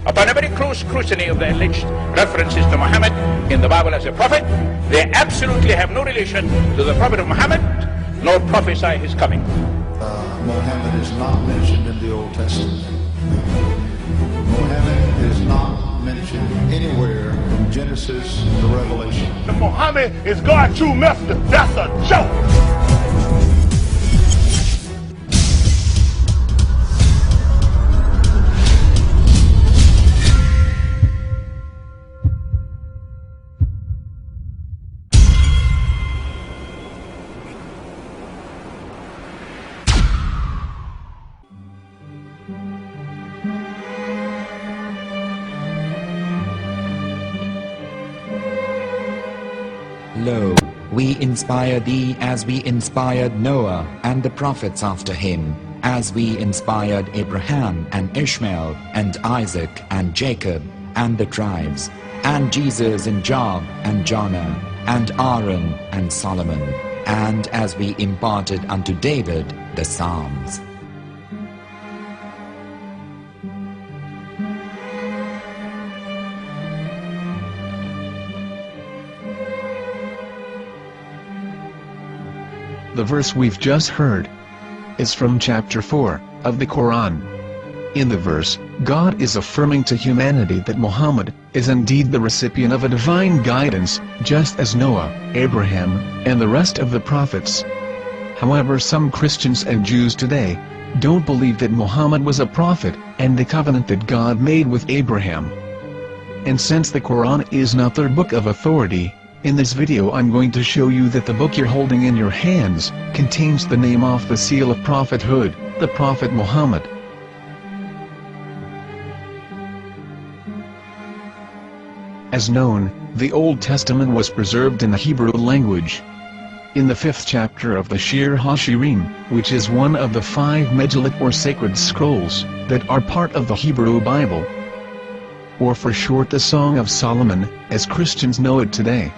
Upon a very close scrutiny of the alleged references to Muhammad in the Bible as a prophet, they absolutely have no relation to the prophet of Muhammad, nor prophesy his coming. Mohammad is not mentioned in the Old Testament. Mohammad is not mentioned anywhere from Genesis to Revelation. Mohammad is God's true messenger. That's a joke. Lo, we inspire thee as we inspired Noah and the prophets after him, as we inspired Abraham and Ishmael and Isaac and Jacob and the tribes, and Jesus and Job and Jonah and Aaron and Solomon, and as we imparted unto David the Psalms. The verse we've just heard is from chapter 4 of the Quran. In the verse, God is affirming to humanity that Muhammad is indeed the recipient of a divine guidance, just as Noah, Abraham, and the rest of the prophets. However, some Christians and Jews today don't believe that Muhammad was a prophet and the covenant that God made with Abraham. And since the Quran is not their book of authority, in this video I'm going to show you that the book you're holding in your hands contains the name off the seal of prophethood, the Prophet Muhammad. As known, the Old Testament was preserved in the Hebrew language. In the 5th chapter of the Shir HaShirim, which is one of the 5 Megillat or sacred scrolls that are part of the Hebrew Bible, or for short the Song of Solomon, as Christians know it today.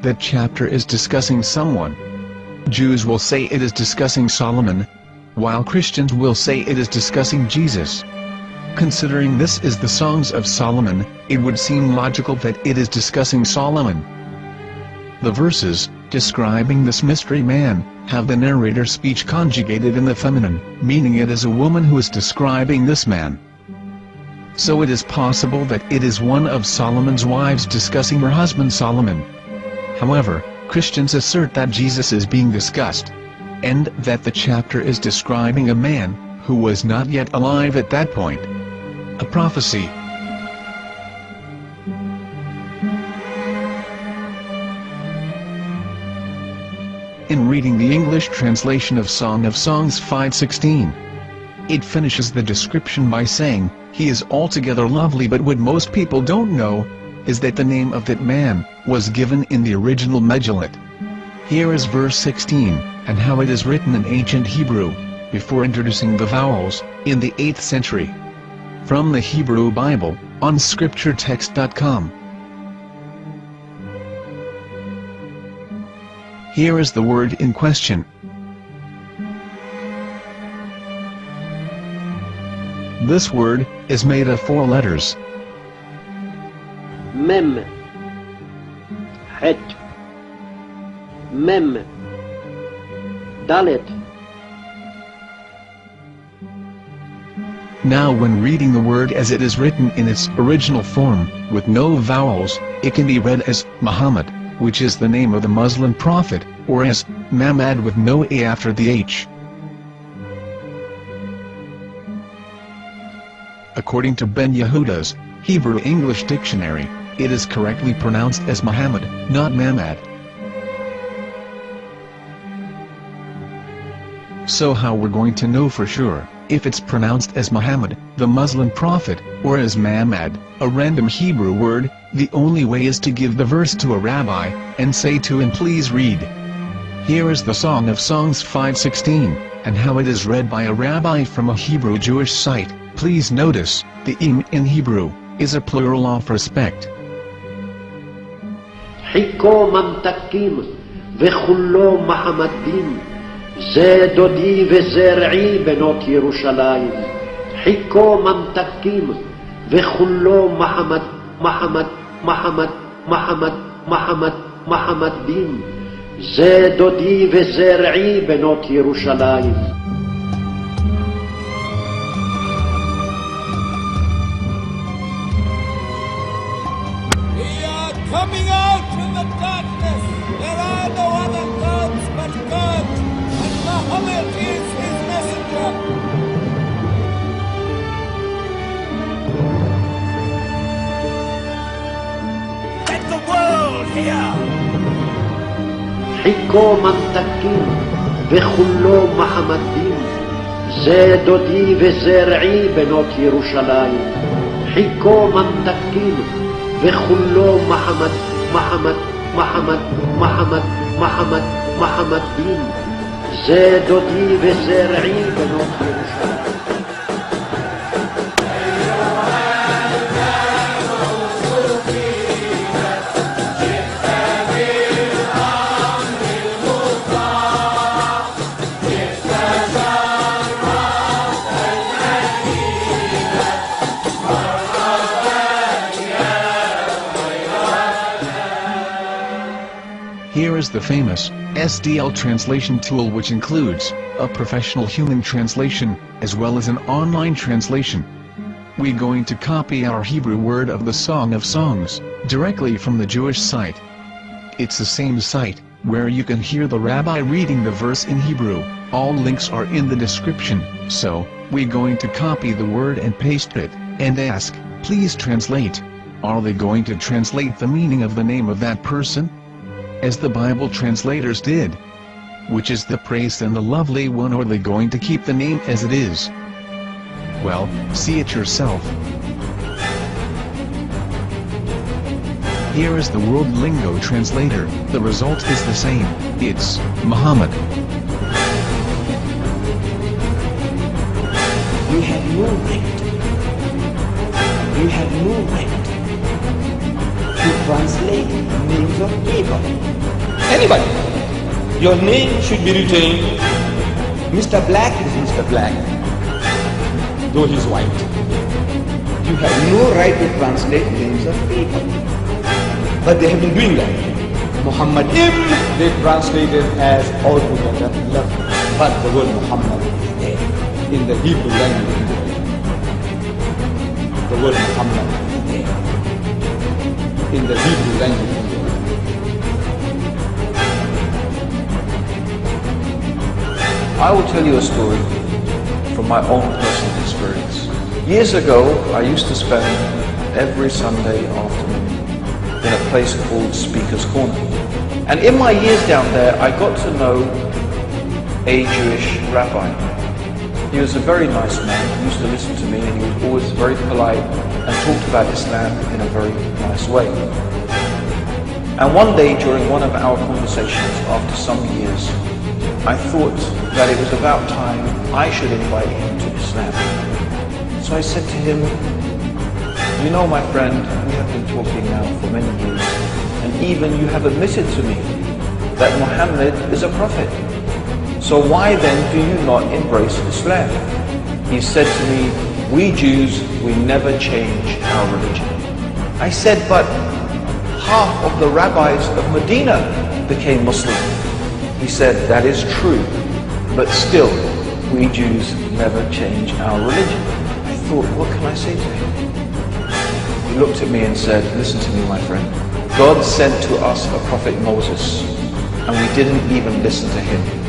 That chapter is discussing someone. Jews will say it is discussing Solomon, while Christians will say it is discussing Jesus. Considering this is the Songs of Solomon, it would seem logical that it is discussing Solomon. The verses, describing this mystery man, have the narrator's speech conjugated in the feminine, meaning it is a woman who is describing this man. So it is possible that it is one of Solomon's wives discussing her husband Solomon. However, Christians assert that Jesus is being discussed, and that the chapter is describing a man who was not yet alive at that point. A prophecy. In reading the English translation of Song of Songs 5:16, it finishes the description by saying, "He is altogether lovely," but what most people don't know is that the name of that man was given in the original Megillat. Here is verse 16, and how it is written in ancient Hebrew, before introducing the vowels, in the 8th century. From the Hebrew Bible, on scripturetext.com. Here is the word in question. This word is made of 4 letters. Mem, Het, Mem, Dalet. Now when reading the word as it is written in its original form, with no vowels, it can be read as Muhammad, which is the name of the Muslim prophet, or as Mamad with no A after the H. According to Ben Yehuda's Hebrew English Dictionary, it is correctly pronounced as Muhammad, not Mamad. So how we're going to know for sure if it's pronounced as Muhammad, the Muslim prophet, or as Mamad, a random Hebrew word? The only way is to give the verse to a rabbi, and say to him, "Please read." Here is the Song of Songs 5:16, and how it is read by a rabbi from a Hebrew Jewish site. Please notice, the im in Hebrew is a plural of respect. חיכו ממתקים וכולו מחמדים, זה דודי וזה רעי בנות ירושלים. חיכו ממתקים וכולו מחמד, מחמד, מחמד, מחמד, מחמד, מחמד דין. זה דודי וזה רעי בנות ירושלים. We are coming out from the darkness. There are no other gods but God, and Mohammed is his messenger. Let the world hear. חיכו ממתקים וכולו מחמד דין. זה דודי וזה רעי בנות ירושלים. חיכו ממתקים וכולו מחמד, מחמד, מחמד, מחמד, מחמד, מחמד דין. זה דודי וזה רעי בנות ירושלים. Here is the famous SDL translation tool, which includes a professional human translation, as well as an online translation. We're going to copy our Hebrew word of the Song of Songs, directly from the Jewish site. It's the same site, where you can hear the rabbi reading the verse in Hebrew. All links are in the description, so, we're going to copy the word and paste it, and ask, please translate. Are they going to translate the meaning of the name of that person? As the Bible translators did. Which is the praised and the lovely one, or are they going to keep the name as it is? Well, see it yourself. Here is the World Lingo Translator. The result is the same. It's Muhammad. You have no right. You have no right to translate names of people. Anybody. Your name should be written, Mr. Black is Mr. Black, though he's white. You have no right to translate names of people. But they have been doing that. Muhammad they translated as altogether love. But the word Muhammad is there in the Hebrew language. The word Muhammad is there in the Hebrew language. I will tell you a story from my own personal experience. Years ago, I used to spend every Sunday afternoon in a place called Speaker's Corner. And in my years down there, I got to know a Jewish rabbi. He was a very nice man, he used to listen to me, and he was always very polite and talked about Islam in a very nice way. And one day during one of our conversations after some years, I thought that it was about time I should invite him to Islam. So I said to him, you know, my friend, we have been talking now for many years, and even you have admitted to me that Mohammed is a prophet. So why then do you not embrace Islam? He said to me, we Jews, we never change our religion. I said, but half of the rabbis of Medina became Muslim. He said, that is true, but still, we Jews never change our religion. I thought, what can I say to him? He looked at me and said, listen to me, my friend. God sent to us a prophet Moses, and we didn't even listen to him.